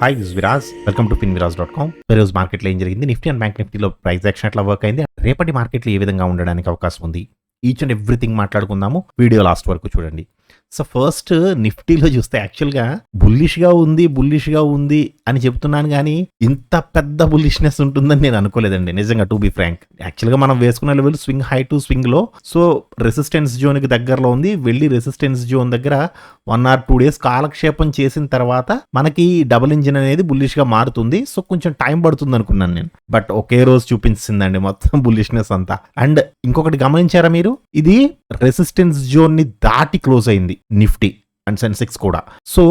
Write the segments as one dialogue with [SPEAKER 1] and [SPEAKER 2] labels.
[SPEAKER 1] Hi this Viraj, welcome to finviraz.com. ఈరోజు మార్కెట్లో ఏం జరిగింది, నిఫ్టీ అండ్ బ్యాంక్ నిఫ్టీలో ప్రైస్ యాక్షన్ ఎట్లా వర్క్ అయింది, రేపటి మార్కెట్లో ఏ విధంగా ఉండడానికి అవకాశం ఉంది, ఈచ్ అండ్ ఎవ్రీథింగ్ మాట్లాడుకుందాము. వీడియో లాస్ట్ వరకు చూడండి. సో ఫస్ట్ నిఫ్టీలో చూస్తే యాక్చువల్గా బుల్లిష్గా ఉంది అని చెప్తున్నాను, కానీ ఇంత పెద్ద బుల్లిష్నెస్ ఉంటుందని నేను అనుకోలేదండి నిజంగా, టు బి ఫ్రాంక్. యాక్చువల్గా మనం వేసుకున్న level swing high to swing లో, సో రెసిస్టెన్స్ జోన్కి దగ్గరలో ఉంది. వెళ్ళి రెసిస్టెన్స్ జోన్ దగ్గర 1 or 2 days కాలక్షేపం చేసిన తర్వాత మనకి డబుల్ ఇంజిన్ అనేది బుల్లిష్గా మారుతుంది. సో కొంచెం టైం పడుతుంది అనుకున్నాను నేను, బట్ ఒకే రోజు చూపించిందండి మొత్తం బుల్లిష్నెస్ అంతా. అండ్ ఇంకొకటి గమనించారా మీరు, ఇది రెసిస్టెన్స్ జోన్ ని దాటి క్లోజ్ అయింది నిఫ్టీ అండ్ సెన్సెక్స్ కూడా. సో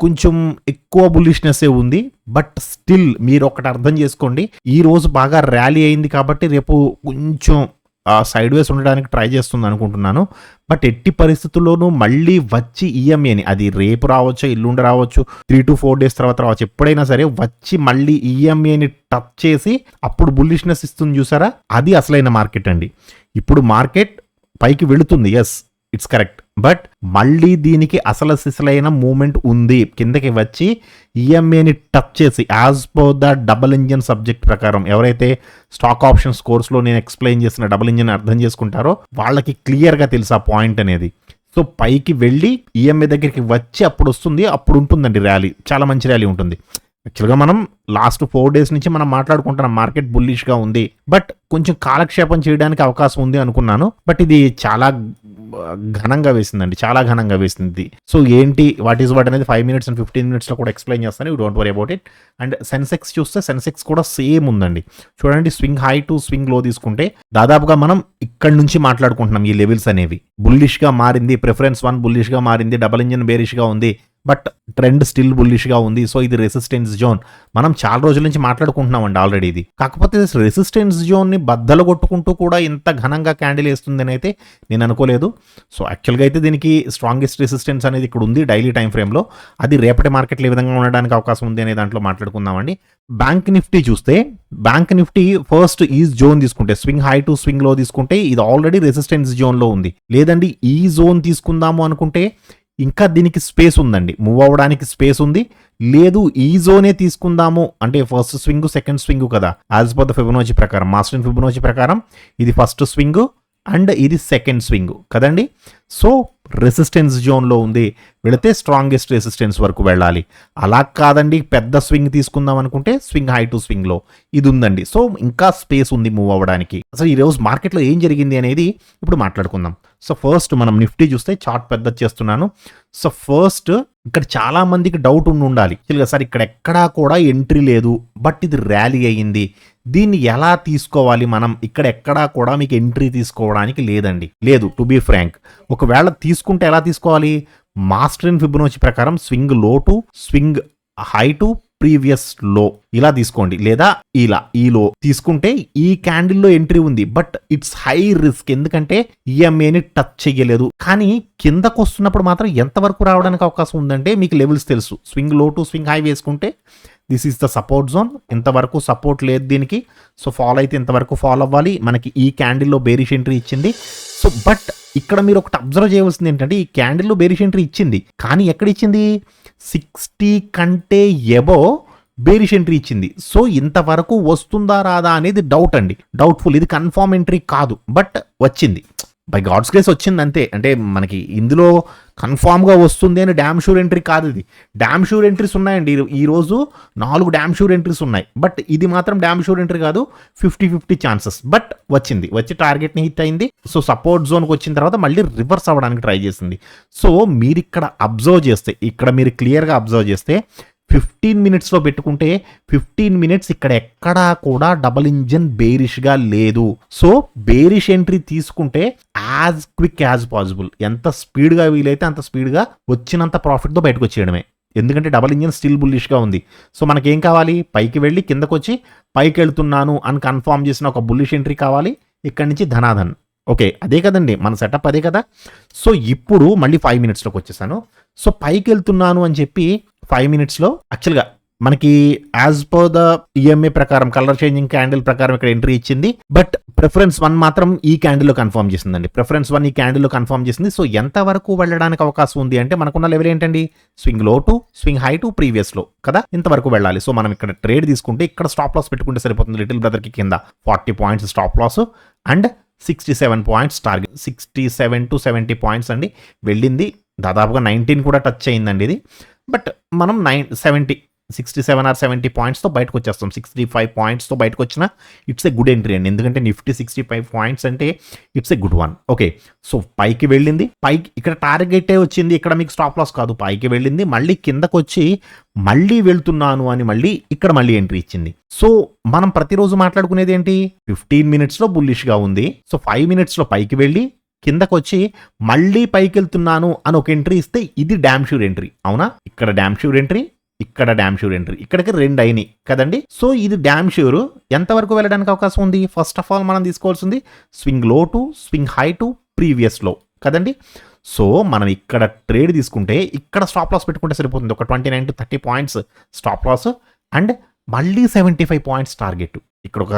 [SPEAKER 1] కొంచెం ఎక్కువ బుల్లిష్నెస్ ఉంది. బట్ స్టిల్ మీరు ఒకటి అర్థం చేసుకోండి, ఈ రోజు బాగా ర్యాలీ అయింది కాబట్టి రేపు కొంచెం సైడ్ వేస్ ఉండడానికి ట్రై చేస్తుంది అనుకుంటున్నాను. బట్ ఎట్టి పరిస్థితుల్లోనూ మళ్ళీ వచ్చి ఈఎంఏని, అది రేపు రావచ్చు, ఎల్లుండి రావచ్చు, 3 to 4 days తర్వాత రావచ్చు, ఎప్పుడైనా సరే వచ్చి మళ్ళీ ఈఎంఏని టచ్ చేసి అప్పుడు బుల్లిష్నెస్ ఇస్తుంది చూసారా, అది అసలైన మార్కెట్ అండి. ఇప్పుడు మార్కెట్ పైకి వెళుతుంది, ఎస్ ఇట్స్ కరెక్ట్, బట్ మళ్ళీ దీనికి అసలు సిసలైన మూమెంట్ ఉంది. కిందకి వచ్చి ఈఎంఏని టచ్ చేసి, as per the double engine subject ప్రకారం, ఎవరైతే స్టాక్ ఆప్షన్స్ కోర్స్లో నేను ఎక్స్ప్లెయిన్ చేసిన డబుల్ ఇంజిన్ అర్థం చేసుకుంటారో వాళ్ళకి క్లియర్గా తెలుసు ఆ పాయింట్ అనేది. సో పైకి వెళ్ళి ఈఎంఏ దగ్గరికి వచ్చి అప్పుడు వస్తుంది, అప్పుడు ఉంటుందండి ర్యాలీ, చాలా మంచి ర్యాలీ ఉంటుంది. యాక్చువల్గా మనం లాస్ట్ 4 days నుంచి మనం మాట్లాడుకుంటున్నాం మార్కెట్ బుల్లిష్గా ఉంది, బట్ కొంచెం కాలక్షేపం చేయడానికి అవకాశం ఉంది అనుకున్నాను. బట్ ఇది చాలా ఘనంగా వేసిందండి, చాలా ఘనంగా వేసింది. సో ఏంటి వాట్ ఈస్ వాట్ అనేది 5 minutes and 15 minutes లో కూడా ఎక్స్ప్లెయిన్ చేస్తాను, you don't worry about it. And Sensex చూస్తే సెన్సెక్స్ కూడా సేమ్ ఉందండి. చూడండి, స్వింగ్ హై టు స్వింగ్ లో తీసుకుంటే దాదాపుగా మనం ఇక్కడ నుంచి మాట్లాడుకుంటున్నాం. ఈ లెవెల్స్ అనేవి బుల్లిష్గా మారింది, ప్రిఫరెన్స్ 1 బుల్లిష్గా మారింది, డబుల్ ఇంజిన్ బేరిష్గా ఉంది, బట్ ట్రెండ్ స్టిల్ బుల్లిష్గా ఉంది. సో ఇది రెసిస్టెన్స్ జోన్, మనం చాలా రోజుల నుంచి మాట్లాడుకుంటున్నామండి ఆల్రెడీ ఇది. కాకపోతే రెసిస్టెన్స్ జోన్ని బద్దలు కొట్టుకుంటూ కూడా ఇంత ఘనంగా క్యాండిల్ వేస్తుందని అయితే నేను అనుకోలేదు. సో యాక్చువల్గా అయితే దీనికి స్ట్రాంగెస్ట్ రెసిస్టెన్స్ అనేది ఇక్కడ ఉంది డైలీ టైం ఫ్రేమ్లో. అది రేపటి మార్కెట్లో ఏ విధంగా ఉండడానికి అవకాశం ఉంది అనే దాంట్లో మాట్లాడుకుందామండి. బ్యాంక్ నిఫ్టీ చూస్తే, బ్యాంక్ నిఫ్టీ ఫస్ట్ ఈ జోన్ తీసుకుంటే, స్వింగ్ హై టు స్వింగ్ లో తీసుకుంటే ఇది ఆల్రెడీ రెసిస్టెన్స్ జోన్లో ఉంది. లేదండి ఈ జోన్ తీసుకుందాము అనుకుంటే ఇంకా దీనికి స్పేస్ ఉందండి, మూవ్ అవ్వడానికి స్పేస్ ఉంది. లేదు ఈ జోనే తీసుకుందాము అంటే ఫస్ట్ స్వింగ్ సెకండ్ స్వింగ్ కదా, యాజ్ పర్ ద ఫిబొనాచి ప్రకారం, మాస్టర్ అండ్ ఫిబొనాచి ప్రకారం ఇది ఫస్ట్ స్వింగ్ అండ్ ఇది సెకండ్ స్వింగ్ కదండి. సో రెసిస్టెన్స్ జోన్లో ఉంది, వెళితే స్ట్రాంగెస్ట్ రెసిస్టెన్స్ వరకు వెళ్ళాలి. అలా కాదండి పెద్ద స్వింగ్ తీసుకుందాం అనుకుంటే స్వింగ్ హై టు స్వింగ్ లో ఇది ఉందండి. సో ఇంకా స్పేస్ ఉంది మూవ్ అవ్వడానికి. అసలు ఈ రోజు మార్కెట్లో ఏం జరిగింది అనేది ఇప్పుడు మాట్లాడుకుందాం. సో ఫస్ట్ మనం నిఫ్టీ చూస్తే, చార్ట్ పెద్ద చేస్తున్నాను. సో ఫస్ట్ ఇక్కడ చాలా మందికి డౌట్ ఉండాలి, సార్ ఇక్కడ ఎక్కడా కూడా ఎంట్రీ లేదు, బట్ ఇది ర్యాలీ అయ్యింది, దీన్ని ఎలా తీసుకోవాలి మనం, ఇక్కడ ఎక్కడా కూడా మీకు ఎంట్రీ తీసుకోవడానికి లేదండి. లేదు, టు బీ ఫ్రాంక్, ఒకవేళ తీసుకుంటే ఎలా తీసుకోవాలి, మాస్టర్ అండ్ ఫిబొనాచి ప్రకారం swing low to swing high to previous లో ఇలా తీసుకోండి, లేదా ఇలా ఈ లో తీసుకుంటే ఈ క్యాండిల్లో ఎంట్రీ ఉంది, బట్ ఇట్స్ హై రిస్క్, ఎందుకంటే ఈఎంఏని టచ్ చెయ్యలేదు. కానీ కిందకు వస్తున్నప్పుడు మాత్రం ఎంతవరకు రావడానికి అవకాశం ఉందంటే మీకు లెవెల్స్ తెలుసు. Swing low to swing high వేసుకుంటే this is the support zone, ఇంతవరకు సపోర్ట్ లేదు దీనికి. సో ఫాలో అయితే ఇంతవరకు ఫాలో అవ్వాలి. మనకి ఈ క్యాండిల్లో బేరిష్ ఎంట్రీ ఇచ్చింది. సో బట్ ఇక్కడ మీరు ఒకటి అబ్జర్వ్ చేయవలసింది ఏంటంటే, ఈ క్యాండిల్లో బేరిష్ ఎంట్రీ ఇచ్చింది, కానీ ఎక్కడ ఇచ్చింది, 60 కంటే ఎబో బేరిష్ ఎంట్రీ ఇచ్చింది. సో ఇంతవరకు వస్తుందా రాదా అనేది డౌట్ అండి, డౌట్ఫుల్. ఇది కన్ఫర్మ్ ఎంట్రీ కాదు, బట్ వచ్చింది, బై గాడ్స్ గ్రేస్ వచ్చింది అంతే. అంటే మనకి ఇందులో కన్ఫామ్గా వస్తుంది అని డ్యామ్ షూర్ ఎంట్రీ కాదు. ఇది డ్యామ్ షూర్ ఎంట్రీస్ ఉన్నాయండి, ఈరోజు 4 డ్యామ్ షూర్ ఎంట్రీస్ ఉన్నాయి, బట్ ఇది మాత్రం డ్యామ్ షూర్ ఎంట్రీ కాదు, 50-50 ఛాన్సెస్. బట్ వచ్చింది, వచ్చి టార్గెట్ని హిట్ అయింది. సో సపోర్ట్ జోన్కి వచ్చిన తర్వాత మళ్ళీ రివర్స్ అవ్వడానికి ట్రై చేసింది. సో మీరు ఇక్కడ అబ్జర్వ్ చేస్తే, ఇక్కడ మీరు క్లియర్గా అబ్జర్వ్ చేస్తే 15 minutesలో పెట్టుకుంటే 15 minutes ఇక్కడ ఎక్కడా కూడా డబుల్ ఇంజిన్ బేరిష్గా లేదు. సో బేరిష్ ఎంట్రీ తీసుకుంటే యాజ్ క్విక్ యాజ్ పాసిబుల్, ఎంత స్పీడ్గా వీలైతే అంత స్పీడ్గా వచ్చినంత ప్రాఫిట్తో బయటకు వచ్చేయడమే. ఎందుకంటే డబుల్ ఇంజిన్ స్టిల్ బుల్లిష్గా ఉంది. సో మనకేం కావాలి, పైకి వెళ్ళి కిందకు వచ్చి పైకి వెళ్తున్నాను అని కన్ఫర్మ్ చేసిన ఒక బుల్లిష్ ఎంట్రీ కావాలి. ఇక్కడి నుంచి ధనాధన్. ఓకే, అదే కదండి మన సెటప్, అదే కదా. సో ఇప్పుడు మళ్ళీ 5 minutesలోకి వచ్చేసాను. సో పైకి వెళ్తున్నాను అని చెప్పి 5 minutesలో యాక్చువల్గా మనకి యాజ్ పర్ ద ఈఎంఏ ప్రకారం కలర్ చేంజింగ్ క్యాండిల్ ప్రకారం ఇక్కడ ఎంట్రీ ఇచ్చింది. బట్ ప్రిఫరెన్స్ 1 మాత్రం ఈ క్యాండిల్ లో కన్ఫర్మ్ చేసిందండి. ప్రిఫరెన్స్ 1 ఈ క్యాండిల్ లో కన్ఫర్మ్ చేసింది. సో ఎంత వరకు వెళ్ళడానికి అవకాశం ఉంది అంటే మనకున్న లెవెల్ ఏంటండి, swing low to swing high to previous లో కదా, ఇంతవరకు వెళ్ళాలి. సో మనం ఇక్కడ ట్రేడ్ తీసుకుంటే ఇక్కడ స్టాప్ లాస్ పెట్టుకుంటే సరిపోతుంది. లిటిల్ బ్రదర్ కి కింద 40 points stop loss and 67 points target. 67 to 70 points అండి వెళ్ళింది. దాదాపుగా 19 కూడా టచ్ అయిందండి ఇది. బట్ మనం 67 ఆర్ 70 పాయింట్స్తో బయటకు వచ్చేస్తాం. 65 పాయింట్స్తో బయటకు వచ్చినా ఇట్స్ ఏ గుడ్ ఎంట్రీ అండి. ఎందుకంటే నిఫ్టీ 65 పాయింట్స్ అంటే it's a good one. Okay, so పైకి వెళ్ళింది, పైకి ఇక్కడ టార్గెటే వచ్చింది. ఇక్కడ మీకు స్టాప్ లాస్ కాదు, పైకి వెళ్ళింది, మళ్ళీ కిందకు వచ్చి మళ్ళీ వెళ్తున్నాను అని మళ్ళీ ఇక్కడ మళ్ళీ ఎంట్రీ ఇచ్చింది. సో మనం ప్రతిరోజు మాట్లాడుకునేది ఏంటి, 15 మినిట్స్లో బుల్లిష్గా ఉంది. సో 5 మినిట్స్లో పైకి వెళ్ళి కిందకు వచ్చి మళ్ళీ పైకి వెళ్తున్నాను అని ఒక ఎంట్రీ ఇస్తే ఇది డ్యామ్ షూర్ ఎంట్రీ. అవునా, ఇక్కడ డ్యామ్ షూర్ ఎంట్రీ, ఇక్కడ డ్యామ్ షూర్ ఎంట్రీ, ఇక్కడికి 2 అయినాయి కదండి. సో ఇది డ్యామ్ షూర్. ఎంతవరకు వెళ్ళడానికి అవకాశం ఉంది, ఫస్ట్ ఆఫ్ ఆల్ మనం తీసుకోవాల్సింది swing low to swing high to previous లో కదండి. సో మనం ఇక్కడ ట్రేడ్ తీసుకుంటే ఇక్కడ స్టాప్ లాస్ పెట్టుకుంటే సరిపోతుంది. ఒక 29 to 30 points stop loss and మళ్ళీ 75 పాయింట్స్ టార్గెట్. ఇక్కడ ఒక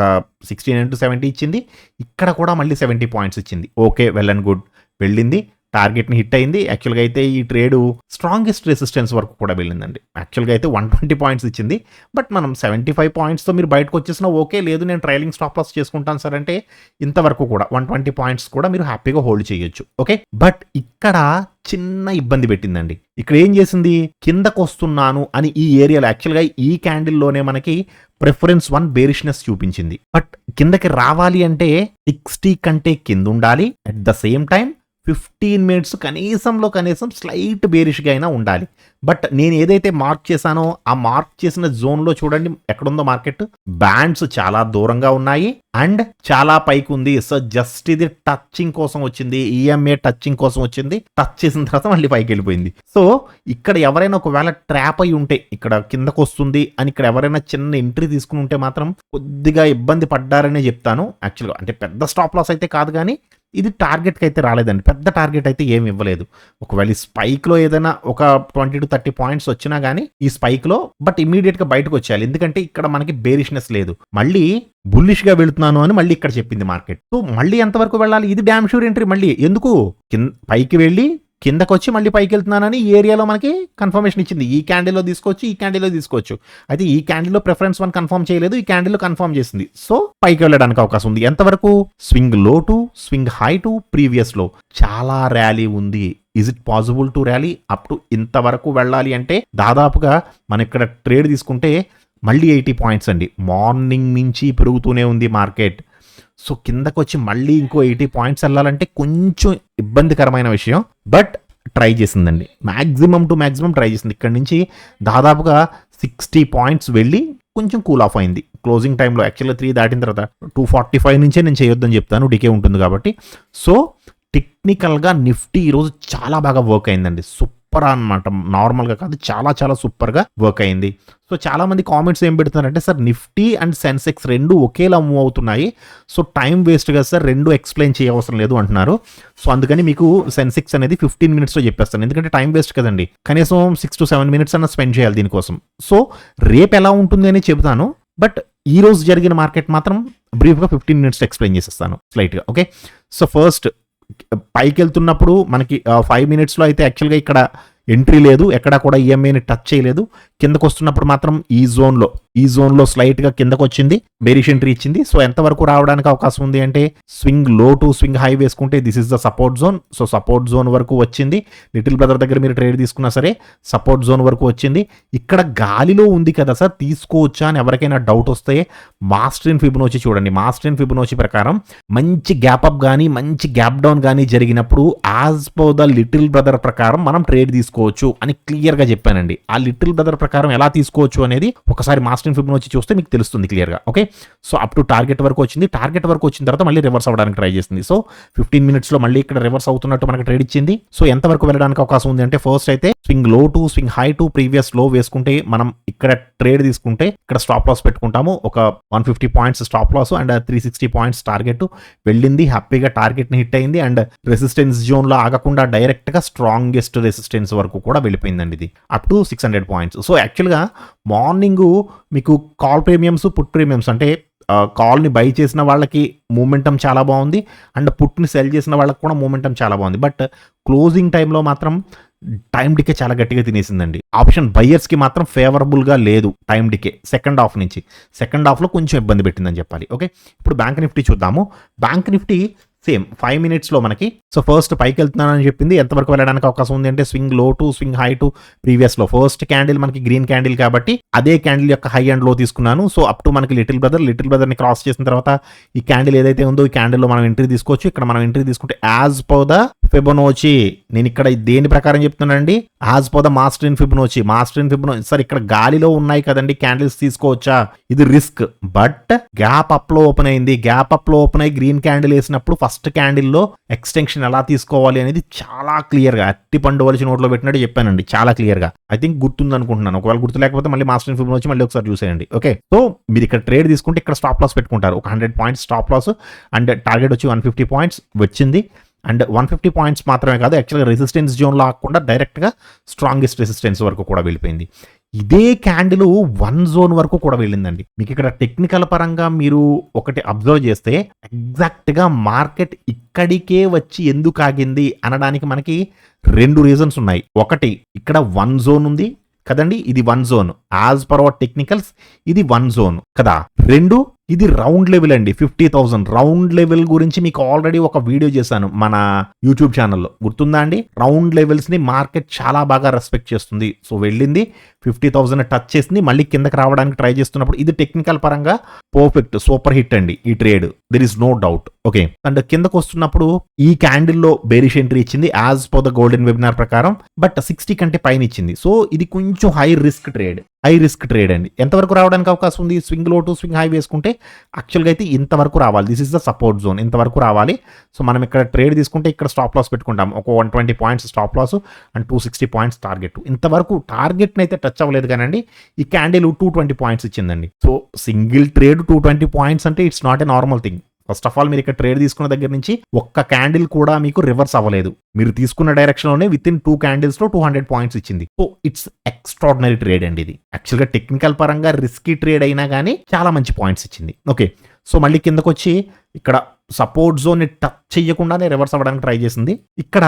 [SPEAKER 1] 69 to 70 ఇచ్చింది, ఇక్కడ కూడా మళ్ళీ 70 పాయింట్స్ ఇచ్చింది. ఓకే, వెల్ అండ్ గుడ్, వెళ్ళింది, టార్గెట్ని హిట్ అయింది. యాక్చువల్గా అయితే ఈ ట్రేడ్ స్ట్రాంగెస్ట్ రెసిస్టెన్స్ వరకు కూడా వెళ్ళిందండి. యాక్చువల్గా అయితే 120 పాయింట్స్ ఇచ్చింది. బట్ మనం 75 పాయింట్స్తో మీరు బయటకు వచ్చేసినా ఓకే, లేదు నేను ట్రైలింగ్ స్టాప్ లాస్ చేసుకుంటాను సార్ అంటే ఇంతవరకు కూడా 120 పాయింట్స్ కూడా మీరు హ్యాపీగా హోల్డ్ చేయొచ్చు. ఓకే, బట్ ఇక్కడ చిన్న ఇబ్బంది పెట్టిందండి. ఇక్కడ ఏం చేసింది, కిందకు వస్తున్నాను అని ఈ ఏరియాలో యాక్చువల్గా ఈ క్యాండిల్లోనే మనకి ప్రిఫరెన్స్ 1 బేరిష్నెస్ చూపించింది. బట్ కిందకి రావాలి అంటే 60 కంటే కింద ఉండాలి. At the same time 15 minutes కనీసం స్లైట్ బేరిష్గా అయినా ఉండాలి. బట్ నేను ఏదైతే మార్క్ చేశానో ఆ మార్క్ చేసిన జోన్లో చూడండి ఎక్కడుందో మార్కెట్, బ్యాండ్స్ చాలా దూరంగా ఉన్నాయి అండ్ చాలా పైకి ఉంది. సో జస్ట్ ఇది టచింగ్ కోసం వచ్చింది, ఈఎంఏ టచింగ్ కోసం వచ్చింది. టచ్ చేసిన తర్వాత మళ్ళీ పైకి వెళ్ళిపోయింది. సో ఇక్కడ ఎవరైనా ఒకవేళ ట్రాప్ అయి ఉంటే ఇక్కడ కిందకు వస్తుంది అని ఇక్కడ ఎవరైనా చిన్న ఎంట్రీ తీసుకుని ఉంటే మాత్రం కొద్దిగా ఇబ్బంది పడ్డారనే చెప్తాను. యాక్చువల్గా అంటే పెద్ద స్టాప్ లాస్ అయితే కాదు, కానీ ఇది టార్గెట్కి అయితే రాలేదండి. పెద్ద టార్గెట్ అయితే ఏమి ఇవ్వలేదు. ఒకవేళ ఈ స్పైక్లో ఏదైనా ఒక 20 to 30 పాయింట్స్ వచ్చినా కానీ ఈ స్పైక్లో బట్ ఇమీడియట్గా బయటకు వచ్చేయాలి. ఎందుకంటే ఇక్కడ మనకి బేరిష్నెస్ లేదు. మళ్ళీ బుల్లిష్గా వెళుతున్నాను అని మళ్ళీ ఇక్కడ చెప్పింది మార్కెట్. సో మళ్ళీ ఎంతవరకు వెళ్ళాలి, ఇది డ్యామ్ షూర్ ఎంట్రీ. మళ్ళీ ఎందుకు పైకి వెళ్ళి కిందకు వచ్చి మళ్ళీ పైకి వెళ్తున్నానని ఈ ఏరియాలో మనకి కన్ఫర్మేషన్ ఇచ్చింది. ఈ క్యాండిల్లో తీసుకోవచ్చు, ఈ క్యాండిల్లో తీసుకోవచ్చు. అయితే ఈ క్యాండిల్లో ప్రిఫరెన్స్ 1 కన్ఫర్మ్ చేయలేదు, ఈ క్యాండిల్లో కన్ఫర్మ్ చేసింది. సో పైకి వెళ్ళడానికి అవకాశం ఉంది. ఎంతవరకు, swing low to swing high to previous లో. చాలా ర్యాలీ ఉంది. Is it possible to rally up to ఇంతవరకు వెళ్ళాలి అంటే దాదాపుగా మనం ఇక్కడ ట్రేడ్ తీసుకుంటే మళ్ళీ 80 పాయింట్స్ అండి. మార్నింగ్ నుంచి పెరుగుతూనే ఉంది మార్కెట్. సో కిందకు వచ్చి మళ్ళీ ఇంకో 80 పాయింట్స్ వెళ్ళాలంటే కొంచెం ఇబ్బందికరమైన విషయం. బట్ ట్రై చేసిందండి, మ్యాక్సిమం టు మ్యాక్సిమం ట్రై చేసింది. ఇక్కడ నుంచి దాదాపుగా 60 పాయింట్స్ వెళ్ళి కొంచెం కూల్ ఆఫ్ అయింది క్లోజింగ్ టైంలో. యాక్చువల్గా 3 దాటిన తర్వాత 245 నుంచే నేను చేయొద్దని చెప్తాను, డికే ఉంటుంది కాబట్టి. సో టెక్నికల్గా నిఫ్టీ ఈరోజు చాలా బాగా వర్క్ అయిందండి. సూపర్ అనమాట, నార్మల్గా కాదు, చాలా సూపర్గా వర్క్ అయింది. సో చాలా మంది కామెంట్స్ ఏం పెడుతున్నారంటే సార్ నిఫ్టీ అండ్ సెన్సెక్స్ రెండు ఒకేలా మూవ్ అవుతున్నాయి, సో టైం వేస్ట్ కదా సార్, రెండు ఎక్స్ప్లెయిన్ చేయవసరం లేదు అంటున్నారు. సో అందుకని మీకు సెన్సెక్స్ అనేది 15 మినిట్స్లో చెప్పేస్తాను, ఎందుకంటే టైం వేస్ట్ కదండి. కనీసం 6 to 7 మినిట్స్ అన్న స్పెండ్ చేయాలి దీనికోసం. సో రేపు ఎలా ఉంటుంది అని చెబుతాను, బట్ ఈ రోజు జరిగిన మార్కెట్ మాత్రం బ్రీఫ్గా 15 మినిట్స్ ఎక్స్ప్లెయిన్ చేసేస్తాను స్లైట్గా. ఓకే, సో ఫస్ట్ పైకి వెళ్తున్నప్పుడు మనకి 5 మినిట్స్లో అయితే యాక్చువల్గా ఇక్కడ ఎంట్రీ లేదు, ఎక్కడా కూడా ఈఎంఐని టచ్ చేయలేదు. కిందకు వస్తున్నప్పుడు మాత్రం ఈ జోన్లో స్లైట్గా కిందకు వచ్చింది, బేరిష్ ఎంట్రీ ఇచ్చింది. సో ఎంతవరకు రావడానికి అవకాశం ఉంది అంటే swing low to swing high వేసుకుంటే this is the support zone. So support zone వరకు వచ్చింది. లిటిల్ బ్రదర్ దగ్గర మీరు ట్రేడ్ తీసుకున్నా సరే సపోర్ట్ జోన్ వరకు వచ్చింది. ఇక్కడ గాలిలో ఉంది కదా సార్, తీసుకోవచ్చా అని ఎవరికైనా డౌట్ వస్తే మాస్టర్ ఫిబొనాచి చూడండి. మాస్టర్ ఫిబొనాచి ప్రకారం మంచి గ్యాప్ అప్ కానీ మంచి గ్యాప్ డౌన్ కానీ జరిగినప్పుడు as per the little brother ప్రకారం మనం ట్రేడ్ తీసుకోవచ్చు అని క్లియర్గా చెప్పానండి. ఆ లిటిల్ బ్రదర్ ప్రకారం ఎలా తీసుకోవచ్చు అనేది ఒకసారి మాస్టర్ ఫిబొనాచి చూస్తే మీకు తెలుస్తుంది క్లియర్గా. Okay, so up to target వరకు వచ్చింది. టార్గెట్ వరకు వచ్చిన తర్వాత మళ్ళీ రివర్స్ అవ్వడానికి ట్రై చేస్తుంది. సో 15 మినిట్స్లో మళ్ళీ ఇక్కడ రివర్స్ అవుతున్నట్టు మనకి ట్రేడ్ ఇచ్చింది. సో ఎంతవరకు వెళ్ళడానికి అవకాశం ఉంది అంటే ఫస్ట్ అయితే swing low to swing high to previous low వేసుకుంటే మనం ఇక్కడ ట్రేడ్ తీసుకుంటే ఇక్కడ స్టాప్ లాస్ పెట్టుకుంటాము. ఒక 150 points stop loss and 360 points target వెళ్ళింది. హ్యాపీగా టార్గెట్ని హిట్ అయింది అండ్ రెసిస్టెన్స్ జోన్లో ఆగకుండా డైరెక్ట్గా స్ట్రాంగెస్ట్ రెసిస్టెన్స్ వరకు కూడా వెళ్ళిపోయిందండి ఇది అప్ టు 600 పాయింట్స్. సో యాక్చువల్గా మార్నింగ్ మీకు కాల్ ప్రీమియమ్స్, పుట్ ప్రీమియమ్స్ అంటే కాల్ని బై చేసిన వాళ్ళకి మూమెంటం చాలా బాగుంది, అండ్ పుట్ని సెల్ చేసిన వాళ్ళకి కూడా మూమెంటం చాలా బాగుంది. బట్ క్లోజింగ్ టైంలో మాత్రం టైం డికే చాలా గట్టిగా తినేసిందండి. ఆప్షన్ బయ్యర్స్కి మాత్రం ఫేవరబుల్గా లేదు టైం డికే సెకండ్ హాఫ్ నుంచి. సెకండ్ హాఫ్లో కొంచెం ఇబ్బంది పెట్టిందని చెప్పాలి. ఓకే, ఇప్పుడు బ్యాంక్ నిఫ్టీ చూద్దాము. బ్యాంక్ నిఫ్టీ సేమ్ 5 minutesలో మనకి సో ఫస్ట్ పైకి వెళ్తున్నానని చెప్పింది. ఎంతవరకు వెళ్ళడానికి అవకాశం ఉంది అంటే swing low to swing high to ప్రీవియస్లో ఫస్ట్ క్యాండిల్ మనకి గ్రీన్ క్యాండిల్ కాబట్టి అదే క్యాండిల్ యొక్క హై అండ్ లో తీసుకున్నాను. సో అప్ టు మనకి లిటిల్ బ్రదర్ని క్రాస్ చేసిన తర్వాత ఈ క్యాండిల్ ఏదైతే ఉందో ఈ క్యాండిల్లో మనం ఎంట్రీ తీసుకోవచ్చు. ఇక్కడ మనం ఎంట్రీ తీసుకుంటే యాజ్ పర్ ద ఫిబొనాచి, నేను ఇక్కడ దేని ప్రకారం చెప్తున్నానండి, as per the master in Fibonacci sir ఇక్కడ గాలిలో ఉన్నాయి కదండి క్యాండిల్స్, తీసుకోవచ్చా? ఇది రిస్క్. బట్ గ్యాప్ అప్ లో ఓపెన్ అయింది, గ్యాప్ అప్ లో ఓపెన్ అయ్యి గ్రీన్ క్యాండిల్ వేసినప్పుడు ఫస్ట్ క్యాండిల్లో ఎక్స్టెన్షన్ ఎలా తీసుకోవాలి అనేది చాలా క్లియర్ గా అట్టి పండు వలిచి నోట్లో పెట్టినట్టు చెప్పానండి, చాలా క్లియర్ గా. ఐ థింక్ గుర్తుంది అనుకుంటున్నాను. ఒకవేళ గుర్తు లేకపోతే మళ్ళీ మాస్టర్ ఇన్ ఫిబొనాచి మళ్ళీ ఒకసారి చూసేయండి. ఓకే, సో మీరు ఇక్కడ ట్రేడ్ తీసుకుంటే ఇక్కడ స్టాప్ లాస్ పెట్టుకుంటారు. ఒక 100 points stop loss and target వచ్చి 150 points వచ్చింది. అండ్ 150 points మాత్రమే కాదు, యాక్చువల్గా రెసిస్టెన్స్ జోన్లో ఆగకుండా డైరెక్ట్గా స్ట్రాంగెస్ట్ రెసిస్టెన్స్ వరకు కూడా వెళ్ళిపోయింది. ఇదే క్యాండిల్ 1 zone వరకు కూడా వెళ్ళిందండి. మీకు ఇక్కడ టెక్నికల్ పరంగా మీరు ఒకటి అబ్జర్వ్ చేస్తే ఎగ్జాక్ట్గా మార్కెట్ ఇక్కడికే వచ్చి ఎందుకు ఆగింది అనడానికి మనకి 2 reasons ఉన్నాయి. ఒకటి, ఇక్కడ 1 zone ఉంది కదండి, ఇది 1 zone as per our technicals, ఇది 1 zone కదా. 2, ఇది రౌండ్ లెవెల్ అండి, 50,000 రౌండ్ లెవెల్ గురించి మీకు ఆల్రెడీ ఒక వీడియో చేశాను మన యూట్యూబ్ ఛానల్లో, గుర్తుందా అండి? రౌండ్ లెవెల్స్ ని మార్కెట్ చాలా బాగా రెస్పెక్ట్ చేస్తుంది. సో వెళ్ళింది 50,000 టచ్ చేసింది, మళ్ళీ కిందకి రావడానికి ట్రై చేస్తున్నప్పుడు ఇది టెక్నికల్ పరంగా పర్ఫెక్ట్ సూపర్ హిట్ అండి ఈ trade, there is no doubt. Okay, and కిందకు వస్తున్నప్పుడు ఈ క్యాండిల్లో బేరిష్ ఎంట్రీ ఇచ్చింది as per the golden webinar ప్రకారం, బట్ 60 కంటే పైన ఇచ్చింది. సో ఇది కొంచెం హై రిస్క్ ట్రేడ్ అండి. ఎంతవరకు రావడానికి అవకాశం ఉంది? Swing low to swing high వేసుకుంటే యాక్చువల్గా అయితే ఇంతవరకు రావాలి. This is the support zone, ఇంతవరకు రావాలి. సో మనం ఇక్కడ ట్రేడ్ తీసుకుంటే ఇక్కడ స్టాప్ లాస్ పెట్టుకుంటాం, ఒక 120 points stop loss and 260 points target. ఇంతవరకు టార్గెట్ని అయితే టచ్ అవ్వలేదు కానండి ఈ క్యాండిల్ 220 points ఇచ్చిందండి. సో సింగిల్ ట్రేడ్ 220 points అంటే it's not a normal thing. First of all మీరు ఇక్కడ ట్రేడ్ తీసుకున్న దగ్గర నుంచి ఒక్క క్యాండిల్ కూడా మీకు రివర్స్ అవ్వలేదు. మీరు తీసుకున్న డైరెక్షన్ లోనే విత్ ఇన్ 2 candles లో 200 points ఇచ్చింది. సో ఇట్స్ ఎక్స్ట్రాడినరీ ట్రేడ్ అండి ఇది. యాక్చువల్గా టెక్నికల్ పరంగా రిస్కీ ట్రేడ్ అయినా కానీ చాలా మంచి పాయింట్స్ ఇచ్చింది. ఓకే, సో మళ్ళీ కిందకు వచ్చి ఇక్కడ సపోర్ట్ జోన్ ని టచ్ చేయకుండానే రివర్స్ అవ్వడానికి ట్రై చేసింది. ఇక్కడ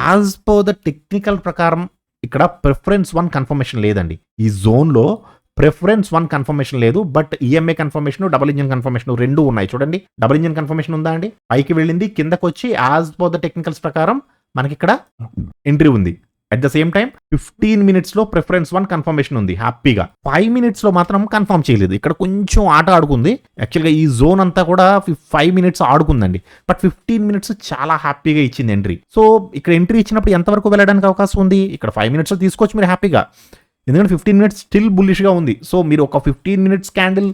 [SPEAKER 1] యాజ్ పర్ ద టెక్నికల్ ప్రకారం ఇక్కడ ప్రిఫరెన్స్ 1 కన్ఫర్మేషన్ లేదండి. ఈ జోన్ లో ప్రిఫరెన్స్ 1 కన్ఫర్మేషన్ లేదు, but EMA confirmation, double engine confirmation 2 ఉన్నాయి. చూడండి, డబుల్ ఇంజన్ కన్ఫర్మేషన్ ఉందా అండి? పైకి వెళ్ళింది, కిందకు వచ్చి యాజ్ పర్ ద టెక్నికల్స్ ప్రకారం మనకి ఇక్కడ ఎంట్రీ ఉంది. At the same time 15 minutes లో ప్రిఫరెన్స్ 1 కన్ఫర్మేషన్ ఉంది హ్యాపీగా. 5 minutes లో మాత్రం కన్ఫర్మ్ చేయలేదు. ఇక్కడ కొంచెం ఆట ఆడుకుంది. యాక్చువల్గా ఈ జోన్ అంతా కూడా 5 minutes ఆడుకుందండి, బట్ 15 minutes చాలా హ్యాపీగా ఇచ్చింది ఎంట్రీ. సో ఇక్కడ ఎంట్రీ ఇచ్చినప్పుడు ఎంతవరకు వెళ్ళడానికి అవకాశం ఉంది? ఇక్కడ 5 minutes లో తీసుకోవచ్చు మీరు హ్యాపీగా, ఎందుకంటే 15 minutes స్టిల్ బుల్లిష్గా ఉంది. సో మీరు ఒక 15 minutes క్యాండిల్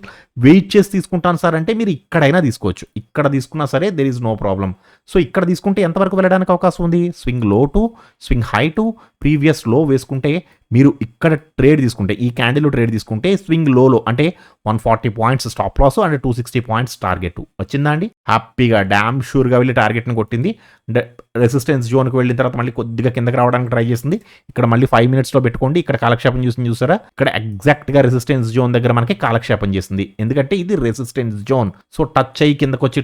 [SPEAKER 1] వెయిట్ చేసి తీసుకుంటాను సార్ అంటే మీరు ఇక్కడైనా తీసుకోవచ్చు, ఇక్కడ తీసుకున్నా సరే there is no problem. So ఇక్కడ తీసుకుంటే ఎంతవరకు వెళ్ళడానికి అవకాశం ఉంది? Swing low to swing high to previous low వేసుకుంటే మీరు ఇక్కడ ట్రేడ్ తీసుకుంటే, ఈ క్యాండిల్ ట్రేడ్ తీసుకుంటే స్వింగ్ లోలో అంటే 140 points stop loss and 260 points target వచ్చిందా అండి? హ్యాపీగా డామ్ షూర్గా వెళ్ళి టార్గెట్ని కొట్టింది. రెసిస్టెన్స్ జోన్కి వెళ్ళిన తర్వాత మళ్ళీ కొద్దిగా కిందకి రావడానికి ట్రై చేసింది. ఇక్కడ మళ్ళీ 5 minutes లో పెట్టుకోండి. ఇక్కడ కాలక్షేపం చూసారా? ఇక్కడ ఎగ్జాక్ట్గా రెసిస్టెన్స్ జోన్ దగ్గర మనకి కాలక్షేపం చేసింది, ఎందుకంటే ఇది రెసిస్టెన్స్ జోన్. సో టచ్ అయ్యి కిందకు వచ్చి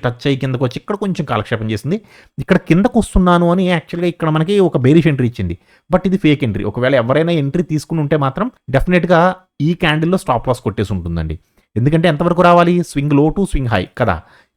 [SPEAKER 1] ఇక్కడ కొంచెం కాలక్షేపం చేసింది. ఇక్కడ కిందకు వస్తున్నాను అని యాక్చువల్గా ఇక్కడ మనకి ఒక బేరిష్ ఎంట్రీ ఇచ్చింది, బట్ ఇది ఫేక్ ఎంట్రీ. ఒకవేళ ఎవరైనా ఎంట్రీ తీసుకుని ఉంటే మాత్రం డెఫినెట్గా ఈ క్యాండిల్లో స్టాప్ లాస్ కొట్టేసి ఉంటుందండి. ఎందుకంటే ఎంతవరకు రావాలి? Swing low to swing high కదా,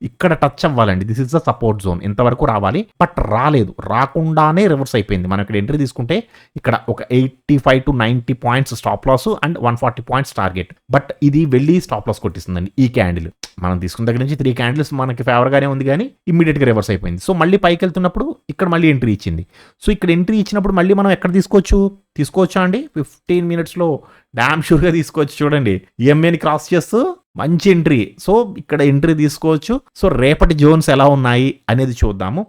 [SPEAKER 1] ఇక్కడ టచ్ అవ్వాలండి. This is the support zone, ఇంతవరకు రావాలి, బట్ రాలేదు. రాకుండానే రివర్స్ అయిపోయింది. మనం ఇక్కడ ఎంట్రీ తీసుకుంటే ఇక్కడ ఒక 85 to 90 points stop loss and 140 points target, but ఇది వెళ్ళి స్టాప్ లాస్ కొట్టిస్తుందండి ఈ క్యాండిల్. మనం తీసుకున్న దగ్గర నుంచి 3 candles మనకి ఫేవర్గానే ఉంది, కానీ ఇమ్మీడియట్గా రివర్స్ అయిపోయింది. సో మళ్ళీ పైకి వెళ్తున్నప్పుడు ఇక్కడ మళ్ళీ ఎంట్రీ ఇచ్చింది. సో ఇక్కడ ఎంట్రీ ఇచ్చినప్పుడు మళ్ళీ మనం ఎక్కడ తీసుకోవచ్చా అండి? 15 minutes లో డామ్ షూర్గా తీసుకోవచ్చు. చూడండి, ఈఎంఏని క్రాస్ చేస్తూ మంచి ఎంట్రీ. సో ఇక్కడ ఎంట్రీ తీసుకోవచ్చు. సో రేపటి జోన్స్ ఎలా ఉన్నాయి అనేది చూద్దాము.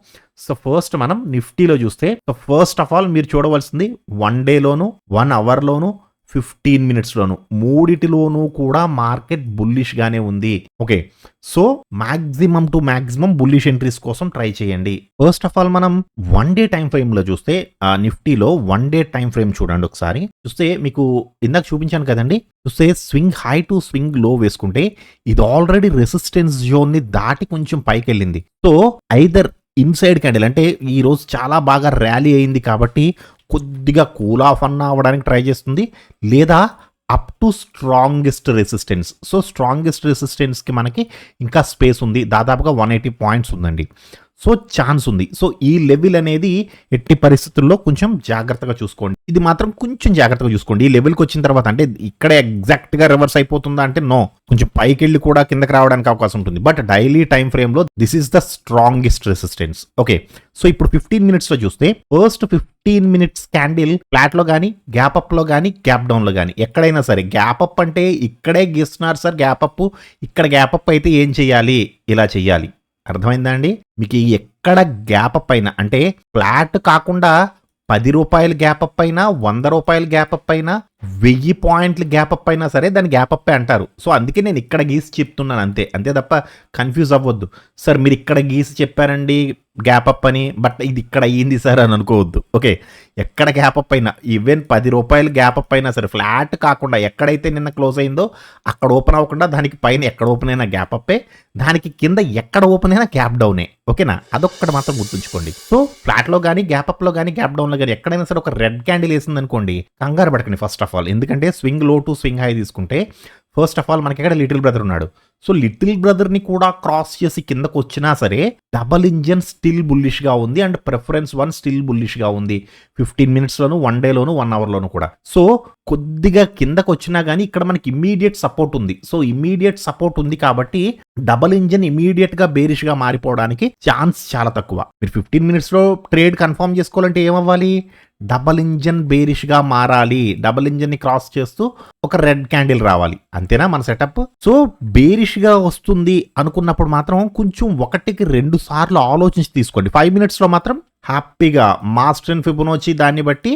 [SPEAKER 1] సో ఫస్ట్ మనం నిఫ్టీలో చూస్తే, ఫస్ట్ ఆఫ్ ఆల్ మీరు చూడవలసింది 1 day లోను 1 hour లోను 15 మినిట్స్‌లోను. మూడిటిలోనూ కూడా మార్కెట్ బుల్లిష్‌గానే ఉంది. Okay. So, maximum to maximum bullish entries కోసం ట్రై చేయండి. ఫస్ట్ ఆఫ్ ఆల్ మనం 1 డే టైమ్ ఫ్రేమ్‌లో చూస్తే నిఫ్టీలో 1 డే టైమ్ ఫ్రేమ్ చూడండి ఒకసారి. చూస్తే మీకు ఇందాక చూపించాను కదండీ! చూస్తే స్వింగ్ హై టు స్వింగ్ లో వేసుకుంటే ఇది ఆల్రెడీ రెసిస్టెన్స్ జోన్‌ని దాటి కొంచెం పైకెళ్ళింది. సో, ఐదర్ ఇన్‌సైడ్ క్యాండిల్ అంటే ఈరోజు చాలా బాగా ర్యాలీ అయింది కాబట్టి కొద్దిగా కూల్ ఆఫ్ అన్నా అవ్వడానికి ట్రై చేస్తుంది. లేదా up to strongest resistance. So, strongest రెసిస్టెన్స్‌కి మనకి ఇంకా స్పేస్ ఉంది. దాదాపుగా 180 పాయింట్స్ ఉందండి. సో, ఛాన్స్ ఉంది. సో, ఈ లెవెల్ అనేది ఎట్టి పరిస్థితుల్లో కొంచెం జాగ్రత్తగా చూసుకోండి. ఇది మాత్రం కొంచెం జాగ్రత్తగా చూసుకోండి. ఈ లెవెల్‌కి వచ్చిన తర్వాత అంటే ఇక్కడే ఎగ్జాక్ట్‌గా రివర్స్ అయిపోతుందా అంటే నో. కొంచెం పైకెళ్ళి కూడా కిందకి రావడానికి అవకాశం ఉంటుంది. బట్ డైలీ టైమ్ ఫ్రేమ్‌లో this is the strongest resistance. Okay. So, ఇప్పుడు 15 మినిట్స్‌లో చూస్తే ఫస్ట్ 15 మినిట్స్ క్యాండిల్ ఫ్లాట్‌లో గాని, గ్యాప్ అప్‌లో గాని, గ్యాప్ డౌన్‌లో గాని ఎక్కడైనా సరే గ్యాప్ అప్ అంటే ఇక్కడే గీస్తున్నారు సార్ గ్యాప్ అప్. ఇక్కడ గ్యాప్ అప్ అయితే ఏం చేయాలి? ఇలా చేయాలి. అర్థమైందా అండి? మీకు ఎక్కడ గ్యాప్ అప్ అయినా అంటే ఫ్లాట్ కాకుండా ₹10 గ్యాప్ అప్ అయినా, ₹100 గ్యాప్ అప్ అయినా, 1000 పాయింట్ల గ్యాప్ అప్ అయినా సరే దాన్ని గ్యాప్ అప్పే అంటారు. సో, అందుకే నేను ఇక్కడ గీసి చెప్తున్నాను అంతే. అంతే తప్ప కన్‌ఫ్యూజ్ అవ్వొద్దు. సార్ మీరు ఇక్కడ గీసి చెప్పారండి గ్యాప్ అప్ అని. బట్ ఇది ఇక్కడ అయ్యింది సార్ అని అనుకోవద్దు. ఓకే. ఎక్కడ గ్యాప్ అప్ అయినా ఈవెన్ ₹10 గ్యాప్ అప్ అయినా సరే ఫ్లాట్ కాకుండా ఎక్కడైతే నిన్న క్లోజ్ అయిందో అక్కడ ఓపెన్ అవ్వకుండా దానికి పైన ఎక్కడ ఓపెన్ అయినా గ్యాప్ అప్పే. దానికి కింద ఎక్కడ ఓపెన్ అయినా గ్యాప్ డౌనే. ఓకేనా? అదొక్కటి మాత్రం గుర్తుంచుకోండి. సో, ఫ్లాట్‌లో గాని, గ్యాప్ అప్‌లో గాని, గ్యాప్ డౌన్‌లో గాని ఎక్కడైనా సరే ఒక రెడ్ క్యాండిల్ ఏసిందనుకోండి కంగారు పడకండి ఫస్ట్ ఆఫ్ ఆల్. ఎందుకంటే swing low to swing high తీసుకుంటే ఫస్ట్ ఆఫ్ ఆల్ మనకి ఇక్కడ లిటిల్ బ్రదర్ ఉన్నాడు. సో, లిటిల్ బ్రదర్‌ని కూడా క్రాస్ చేసి కిందకు వచ్చినా సరే డబుల్ ఇంజన్ స్టిల్ బుల్లిష్‌గా ఉంది అండ్ ప్రిఫరెన్స్ 1 స్టిల్ బుల్లిష్‌గా ఉంది. 15 మినిట్స్‌లోను, 1 డేలోను, 1 అవర్‌లోను కూడా. సో, కొద్దిగా కిందకు వచ్చినా గానీ ఇక్కడ మనకి ఇమ్మీడియేట్ సపోర్ట్ ఉంది. సో, ఇమ్మీడియేట్ సపోర్ట్ ఉంది కాబట్టి డబుల్ ఇంజన్ ఇమ్మీడియేట్‌గా బేరిష్‌గా మారిపోవడానికి ఛాన్స్ చాలా తక్కువ. మీరు 15 మినిట్స్‌లో ట్రేడ్ కన్ఫర్మ్ చేసుకోవాలంటే ఏమవ్వాలి? డబుల్ ఇంజన్ బేరిష్‌గా మారాలి. డబుల్ ఇంజన్‌ని క్రాస్ చేస్తూ ఒక రెడ్ క్యాండిల్ రావాలి. అంతేనా మన సెటప్? సో, బేరిష్‌గా వస్తుంది అనుకున్నప్పుడు మాత్రం కొంచెం 1కి 2 సార్లు ఆలోచించి తీసుకోండి. 5 మినిట్స్‌లో మాత్రం హ్యాపీగా మాస్టర్ అండ్ ఫిబొనాచి దాన్ని బట్టి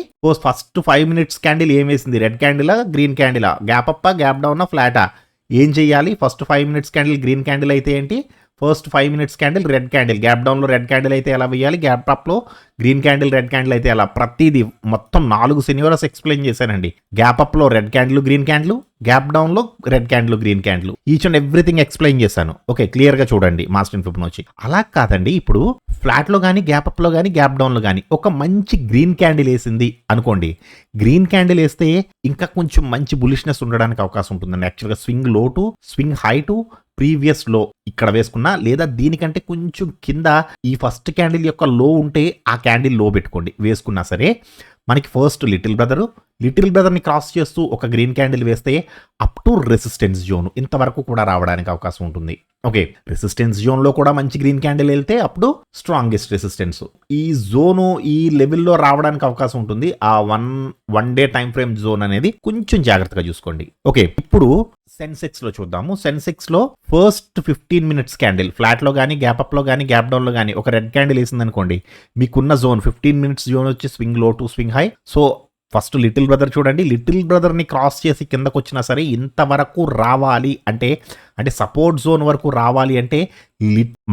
[SPEAKER 1] ఫస్ట్ 5 మినిట్స్ క్యాండిల్ ఏమేసింది? రెడ్ క్యాండిలా? గ్రీన్ క్యాండిలా? గ్యాప్ అప్పా? గ్యాప్ డౌనా? ఫ్లాటా? ఏం చేయాలి? First 5 minutes candle green candle అయితే ఏంటి? First 5 minutes candle red candle. Gap డౌన్‌లో రెడ్ క్యాండిల్ అయితే ఎలా వేయాలి? గ్యాప్ అప్‌లో గ్రీన్ క్యాండిల్, రెడ్ క్యాండిల్ అయితే ఎలా? ప్రతిదీ మొత్తం 4 సినారియోస్ ఎక్స్‌ప్లెయిన్ చేశానండి. గ్యాప్ అప్‌లో red candle, green candle, gap డౌన్‌లో red candle, green candle. Each and everything explain చేశాను. ఓకే. క్లియర్‌గా చూడండి మాస్టర్ అండ్ ఫిబొనాచి. అలా కాదండి ఇప్పుడు ఫ్లాట్‌లో గాని, గ్యాప్ అప్‌లో గాని, గ్యాప్ డౌన్‌లో గాని ఒక మంచి గ్రీన్ క్యాండిల్ ఏసింది అనుకోండి. గ్రీన్ క్యాండిల్ ఏస్తే ఇంకా కొంచెం మంచి బులిష్‌నెస్ ఉండడానికి అవకాశం ఉంటుందండి. యాక్చువల్‌గా swing low to swing high to previous లో ఇక్కడ వేసుకున్నా లేదా దీనికంటే కొంచెం కింద ఈ ఫస్ట్ క్యాండిల్ యొక్క లో ఉంటే ఆ క్యాండిల్ లో పెట్టుకోండి వేసుకున్నా సరే మనకి ఫస్ట్ లిటిల్ బ్రదర్ని క్రాస్ చేస్తూ ఒక గ్రీన్ క్యాండిల్ వేస్తే అప్ టు రెసిస్టెన్స్ జోన్ ఇంతవరకు కూడా రావడానికి అవకాశం ఉంటుంది. ఓకే. రెసిస్టెన్స్ జోన్లో కూడా మంచి గ్రీన్ క్యాండిల్ వెళ్తే అప్పుడు స్ట్రాంగెస్ట్ రెసిస్టెన్స్. ఈ జోను ఈ లెవెల్లో రావడానికి అవకాశం ఉంటుంది. ఆ one day time frame zone అనేది కొంచెం జాగ్రత్తగా చూసుకోండి. ఓకే. ఇప్పుడు సెన్సెక్స్ లో చూద్దాము. సెన్సెక్స్ లో ఫస్ట్ 15 మినిట్స్ క్యాండిల్ ఫ్లాట్ లో కానీ, గ్యాప్ అప్ లో కానీ, గ్యాప్ డౌన్ లో కానీ ఒక రెడ్ క్యాండిల్ వేసింది అనుకోండి. మీకున్న జోన్ 15 మినిట్స్ జోన్ వచ్చి swing low to swing high. So, first little brother చూడండి. లిటిల్ బ్రదర్ని క్రాస్ చేసి కిందకు వచ్చినా సరే ఇంతవరకు రావాలి అంటే సపోర్ట్ జోన్ వరకు రావాలి అంటే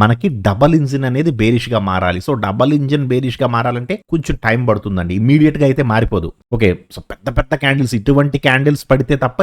[SPEAKER 1] మనకి డబల్ ఇంజిన్ అనేది బేరిష్గా మారాలి. సో, డబల్ ఇంజిన్ బేరిష్గా మారాలంటే కొంచెం టైం పడుతుందండి. ఇమీడియట్గా అయితే మారిపోదు. ఓకే. సో, పెద్ద పెద్ద క్యాండిల్స్ ఇటువంటి క్యాండిల్స్ పడితే తప్ప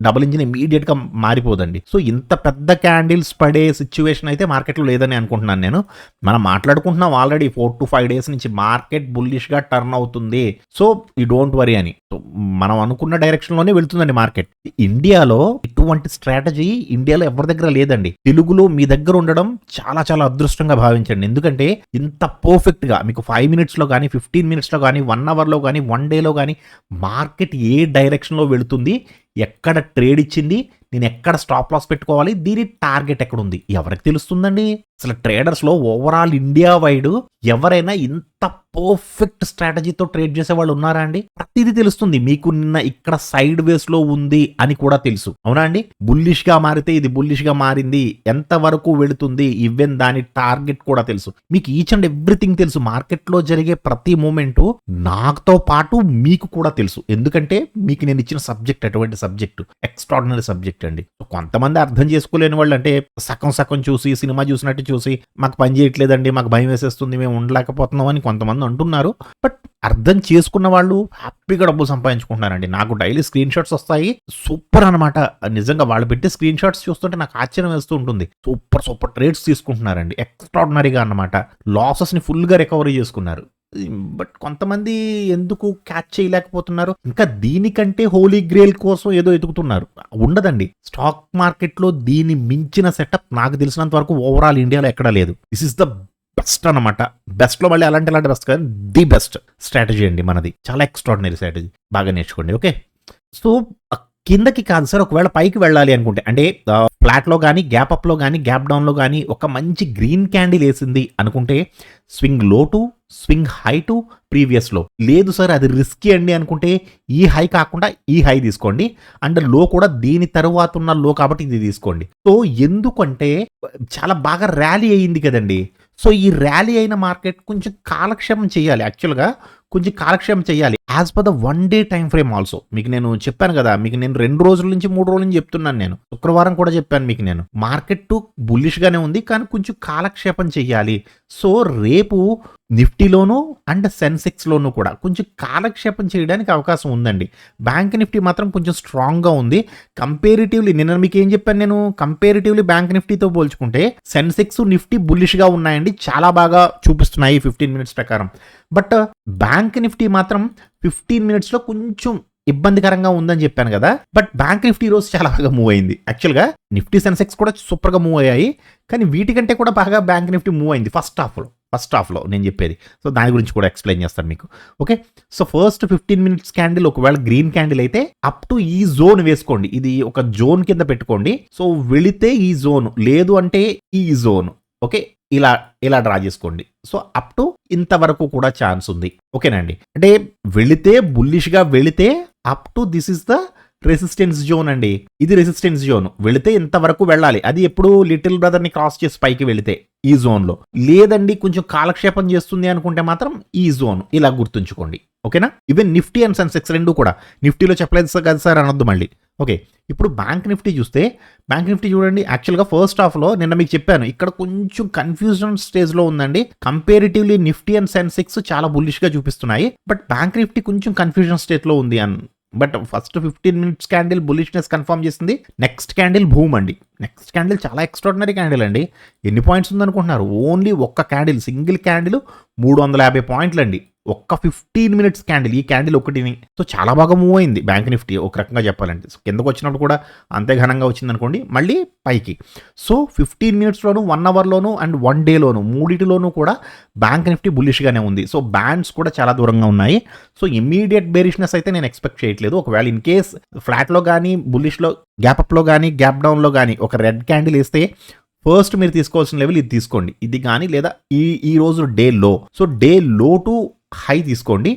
[SPEAKER 1] డబుల్ ఇంజిన్ ఇమీడియట్గా మారిపోదండి. సో, ఇంత పెద్ద క్యాండిల్స్ పడే సిచ్యువేషన్ అయితే మార్కెట్లో లేదని అనుకుంటున్నాను నేను. మనం మాట్లాడుకుంటున్నాం ఆల్రెడీ 4 to 5 డేస్ నుంచి మార్కెట్ బుల్లిష్గా టర్న్ అవుతుంది. సో, ఈ డోంట్ వరీ అని. సో, మనం అనుకున్న డైరెక్షన్లోనే వెళ్తుందండి మార్కెట్. ఇండియాలో ఇటువంటి స్ట్రాటజీ ఇండియాలో ఎవరి దగ్గర లేదండి. తెలుగులో మీ దగ్గర ఉండడం చాలా చాలా అదృష్టంగా భావించండి. ఎందుకంటే ఇంత పర్ఫెక్ట్గా మీకు 5 మినిట్స్లో కానీ, 15 మినిట్స్లో కానీ, 1 అవర్లో కానీ, 1 డేలో కానీ మార్కెట్ ఏ డైరెక్షన్లో వెళుతుంది, ఎక్కడ ట్రేడ్ ఇచ్చింది, నేను ఎక్కడ స్టాప్ లాస్ పెట్టుకోవాలి, దీని టార్గెట్ ఎక్కడ ఉంది ఎవరికి తెలుస్తుందండి. అసలు ట్రేడర్స్లో ఓవరాల్ ఇండియా వైడ్ ఎవరైనా ఇంత పర్ఫెక్ట్ స్ట్రాటజీతో ట్రేడ్ చేసే వాళ్ళు ఉన్నారా అండి? ప్రతిదీ తెలుస్తుంది మీకు. నిన్న ఇక్కడ సైడ్ వేస్ లో ఉంది అని కూడా తెలుసు, అవునా అండి? బుల్లిష్ గా మారితే ఇది బుల్లిష్ గా మారింది, ఎంత వరకు వెళుతుంది, ఈవెన్ దాని టార్గెట్ కూడా తెలుసు మీకు. ఈచ్ అండ్ ఎవ్రీథింగ్ తెలుసు. మార్కెట్ లో జరిగే ప్రతి మూమెంట్ నాతో పాటు మీకు కూడా తెలుసు, ఎందుకంటే మీకు నేను ఇచ్చిన సబ్జెక్ట్ అటువంటి సబ్జెక్టు, ఎక్స్ట్రాడినరీ సబ్జెక్ట్ అండి. కొంతమంది అర్థం చేసుకోలేని వాళ్ళు అంటే సగం సగం చూసి సినిమా చూసినట్టు చూసి మాకు పని చేయట్లేదండి, మాకు భయం వేసేస్తుంది, మేము ఉండలేకపోతున్నాం అని కొంతమంది అంటున్నారు. బట్ అర్థం చేసుకున్న వాళ్ళు హ్యాపీగా డబ్బులు సంపాదించుకుంటున్నారండి. నాకు డైలీ స్క్రీన్ షాట్స్ వస్తాయి, సూపర్ అనమాట. నిజంగా వాళ్ళు పెట్టి స్క్రీన్ షాట్స్ చూస్తుంటే నాకు ఆశ్చర్యం వేస్తూ ఉంటుంది. సూపర్ సూపర్ ట్రేడ్స్ తీసుకుంటున్నారండి, ఎక్స్ట్రాడినరీగా అన్నమాట. లాసెస్ ని ఫుల్ గా రికవరీ చేసుకున్నారు. బట్ కొంతమంది ఎందుకు క్యాచ్ చేయలేకపోతున్నారు? ఇంకా దీనికంటే హోలీ గ్రేల్ కోసం ఏదో ఎదుగుతున్నారు. ఉండదండి, స్టాక్ మార్కెట్ లో దీని మించిన సెటప్ నాకు తెలిసినంత వరకు ఓవరాల్ ఇండియాలో ఎక్కడా లేదు. దిస్ ఇస్ ద బెస్ట్ అనమాట. బెస్ట్ లో మళ్ళీ అలాంటి బెస్ట్ కాదు, ది బెస్ట్ స్ట్రాటజీ అండి మనది. చాలా ఎక్స్ట్రాడినరీ స్ట్రాటజీ, బాగా నేర్చుకోండి. ఓకే, సో కిందకి కాదు సార్, ఒకవేళ పైకి వెళ్ళాలి అనుకుంటే, అంటే ఫ్లాట్ లో కానీ గ్యాప్ అప్ లో కానీ గ్యాప్ డౌన్ లో కానీ ఒక మంచి గ్రీన్ క్యాండిల్ వేసింది అనుకుంటే swing low to swing high to previous లో. లేదు సార్ అది రిస్కీ అండి అనుకుంటే ఈ హై కాకుండా ఈ హై తీసుకోండి, అండ్ లో కూడా దీని తరువాత ఉన్న లో కాబట్టి ఇది తీసుకోండి. సో ఎందుకంటే చాలా బాగా ర్యాలీ అయ్యింది కదండి. సో ఈ ర్యాలీ అయిన మార్కెట్ కొంచెం కాలక్షేపం చేయాలి, యాక్చువల్గా కొంచెం కాలక్షేపం చేయాలి as per the 1 day time frame also. మీకు నేను చెప్పాను కదా, మీకు నేను 2 రోజుల నుంచి 3 రోజుల నుంచి చెప్తున్నాను. నేను శుక్రవారం కూడా చెప్పాను మీకు, నేను మార్కెట్ బుల్లిష్ గానే ఉంది కానీ కొంచెం కాలక్షేపం చేయాలి. సో రేపు నిఫ్టీలోను అండ్ సెన్సెక్స్ లోను కూడా కొంచెం కాలక్షేపం చేయడానికి అవకాశం ఉందండి. బ్యాంక్ నిఫ్టీ మాత్రం కొంచెం స్ట్రాంగ్ గా ఉంది కంపేరిటివ్లీ. నిన్న మీకు ఏం చెప్పాను నేను, కంపేరిటివ్లీ బ్యాంక్ నిఫ్టీతో పోల్చుకుంటే సెన్సెక్స్ నిఫ్టీ బుల్లిష్ గా ఉన్నాయండి, చాలా బాగా చూపిస్తున్నాయి 15 మినిట్స్ ప్రకారం. బట్ బ్యాంక్ నిఫ్టీ మాత్రం 15 మినిట్స్ లో కొంచెం ఇబ్బందికరంగా ఉందని చెప్పాను కదా. బట్ బ్యాంక్ నిఫ్టీ రోజు చాలా బాగా మూవ్ అయింది. యాక్చువల్గా నిఫ్టీ సెన్సెక్స్ కూడా సూపర్ గా మూవ్ అయ్యాయి, కానీ వీటికంటే కూడా బాగా బ్యాంక్ నిఫ్టీ మూవ్ అయింది ఫస్ట్ హాఫ్లో నేను చెప్పేది. సో దాని గురించి కూడా ఎక్స్ప్లెయిన్ చేస్తాను మీకు. Okay, so first 15 minutes candle ఒకవేళ గ్రీన్ క్యాండిల్ అయితే అప్ టు ఈ జోన్ వేసుకోండి, ఇది ఒక జోన్ కింద పెట్టుకోండి. సో వెళితే ఈ జోన్, లేదు అంటే ఈ జోన్. ఓకే, ఇలా డ్రా చేసుకోండి. సో అప్ టు ఇంతవరకు కూడా ఛాన్స్ ఉంది. ఓకేనండి, అంటే వెళితే బుల్లిష్ గా వెళితే up to this is the resistance zone అండి. ఇది రెసిస్టెన్స్ జోన్, వెళితే ఇంతవరకు వెళ్ళాలి. అది ఎప్పుడు లిటిల్ బ్రదర్ ని క్రాస్ చేసి పైకి వెళితే ఈ జోన్ లో. లేదండి కొంచెం కాలక్షేపం చేస్తుంది అనుకుంటే మాత్రం ఈ జోన్, ఇలా గుర్తుంచుకోండి. ఓకేనా, ఈవెన్ నిఫ్టీ అండ్ సెన్సెక్స్ రెండు కూడా. నిఫ్టీలో చెప్పలేదు కదా సార్ అనొద్దు మళ్ళీ. ఓకే, ఇప్పుడు బ్యాంక్ నిఫ్టీ చూస్తే, బ్యాంక్ నిఫ్టీ చూడండి, యాక్చువల్గా ఫస్ట్ హాఫ్లో నిన్న మీకు చెప్పాను ఇక్కడ కొంచెం కన్ఫ్యూజన్ స్టేజ్లో ఉందండి. కంపేరిటివ్లీ నిఫ్టీ అండ్ సెన్సెక్స్ చాలా బుల్లిష్గా చూపిస్తున్నాయి, బట్ బ్యాంక్ నిఫ్టీ కొంచెం కన్ఫ్యూజన్ స్టేట్లో ఉంది but first 15 minutes candle bullishness confirm చేసింది. నెక్స్ట్ క్యాండిల్ బూమ్ అండి. నెక్స్ట్ క్యాండిల్ చాలా ఎక్స్ట్రాడినరీ క్యాండిల్ అండి. ఎన్ని పాయింట్స్ ఉందనుకుంటున్నారు? ఓన్లీ ఒక్క క్యాండిల్, సింగిల్ క్యాండిల్ 350 పాయింట్లు అండి. ఒక్క 15 మినిట్స్ క్యాండిల్, ఈ క్యాండిల్ ఒకటిని. సో చాలా బాగా మూవ్ అయింది బ్యాంక్ నిఫ్టీ ఒక రకంగా చెప్పాలంటే. సో కిందకు వచ్చినప్పుడు కూడా అంతే ఘనంగా వచ్చింది అనుకోండి, మళ్ళీ పైకి. సో 15 మినిట్స్లోను, 1 అవర్లోను అండ్ 1 డేలోను మూడిటిలోనూ కూడా బ్యాంక్ నిఫ్టీ బుల్లిష్గానే ఉంది. సో బ్యాండ్స్ కూడా చాలా దూరంగా ఉన్నాయి. సో ఇమ్మీడియట్ బేరిష్నెస్ అయితే నేను ఎక్స్పెక్ట్ చేయట్లేదు. ఒకవేళ ఇన్ కేస్ ఫ్లాట్లో కానీ బుల్లిష్లో గ్యాప్ అప్లో కానీ గ్యాప్ డౌన్లో కానీ ఒక రెడ్ క్యాండిల్ వేస్తే ఫస్ట్ మీరు తీసుకోవాల్సిన లెవెల్ ఇది తీసుకోండి, ఇది కానీ లేదా ఈ రోజు డే లో. సో డే లో టు హై తీసుకోండి.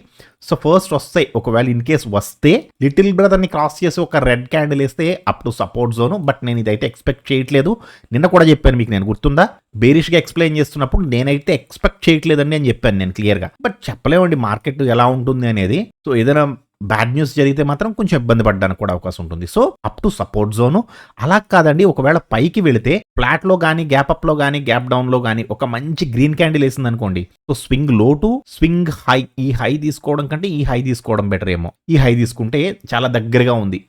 [SPEAKER 1] సో ఫస్ట్ వస్తాయి, ఒకవేళ ఇన్ కేస్ వస్తే లిటిల్ బ్రదర్ని క్రాస్ చేసి ఒక రెడ్ క్యాండిల్ వేస్తే up to support zone. But నేను ఇదైతే ఎక్స్పెక్ట్ చేయట్లేదు. నిన్న కూడా చెప్పాను మీకు, నేను గుర్తుందా, బేరిష్గా ఎక్స్ప్లెయిన్ చేస్తున్నప్పుడు నేనైతే ఎక్స్పెక్ట్ చేయట్లేదని నేను చెప్పాను నేను క్లియర్గా. బట్ చెప్పలేమండి మార్కెట్ ఎలా ఉంటుంది అనేది. సో ఏదైనా బ్యాడ్ న్యూస్ జరిగితే మాత్రం కొంచెం ఇబ్బంది పడడానికి కూడా అవకాశం ఉంటుంది. So up to support zone. అలా కాదండి, ఒకవేళ పైకి వెళితే ఫ్లాట్ లో కానీ గ్యాప్ అప్ లో కానీ గ్యాప్ డౌన్ లో కానీ ఒక మంచి గ్రీన్ క్యాండిల్ వేసింది అనుకోండి, so swing low to swing high, ఈ హై తీసుకోవడం కంటే ఈ హై తీసుకోవడం బెటర్ ఏమో. ఈ హై తీసుకుంటే చాలా దగ్గరగా ఉంది,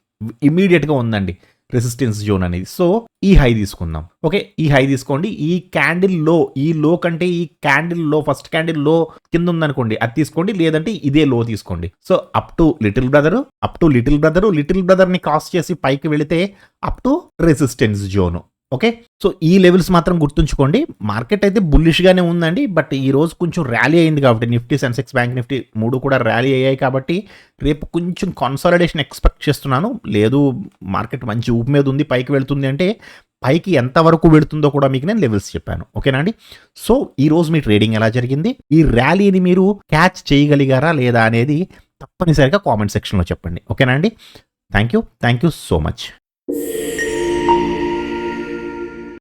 [SPEAKER 1] ఇమీడియట్ గా ఉందండి రెసిస్టెన్స్ జోన్ అనేది. సో ఈ హై తీసుకుందాం. ఓకే, ఈ హై తీసుకోండి. ఈ క్యాండిల్ లో, ఈ లో కంటే ఈ క్యాండిల్ లో, ఫస్ట్ క్యాండిల్ లో కింద ఉందనుకోండి అది తీసుకోండి, లేదంటే ఇదే లో తీసుకోండి. So up to little brother ని క్రాస్ చేసి పైకి వెళితే up to resistance zone. Okay, so ఈ లెవెల్స్ మాత్రం గుర్తుంచుకోండి. మార్కెట్ అయితే బుల్లిష్గానే ఉందండి, బట్ ఈ రోజు కొంచెం ర్యాలీ అయింది కాబట్టి నిఫ్టీ, సెన్సెక్స్, బ్యాంక్ నిఫ్టీ మూడు కూడా ర్యాలీ అయ్యాయి కాబట్టి రేపు కొంచెం కన్సాలిడేషన్ ఎక్స్పెక్ట్ చేస్తున్నాను. లేదు మార్కెట్ మంచి ఊపు మీద ఉంది పైకి వెళ్తుంది అంటే పైకి ఎంతవరకు వెళుతుందో కూడా మీకు నేను లెవెల్స్ చెప్పాను. ఓకేనా అండి? సో ఈరోజు మీ ట్రేడింగ్ ఎలా జరిగింది? ఈ ర్యాలీని మీరు క్యాచ్ చేయగలిగారా లేదా అనేది తప్పనిసరిగా కామెంట్ సెక్షన్‌లో చెప్పండి. ఓకేనా అండి? Thank you so much.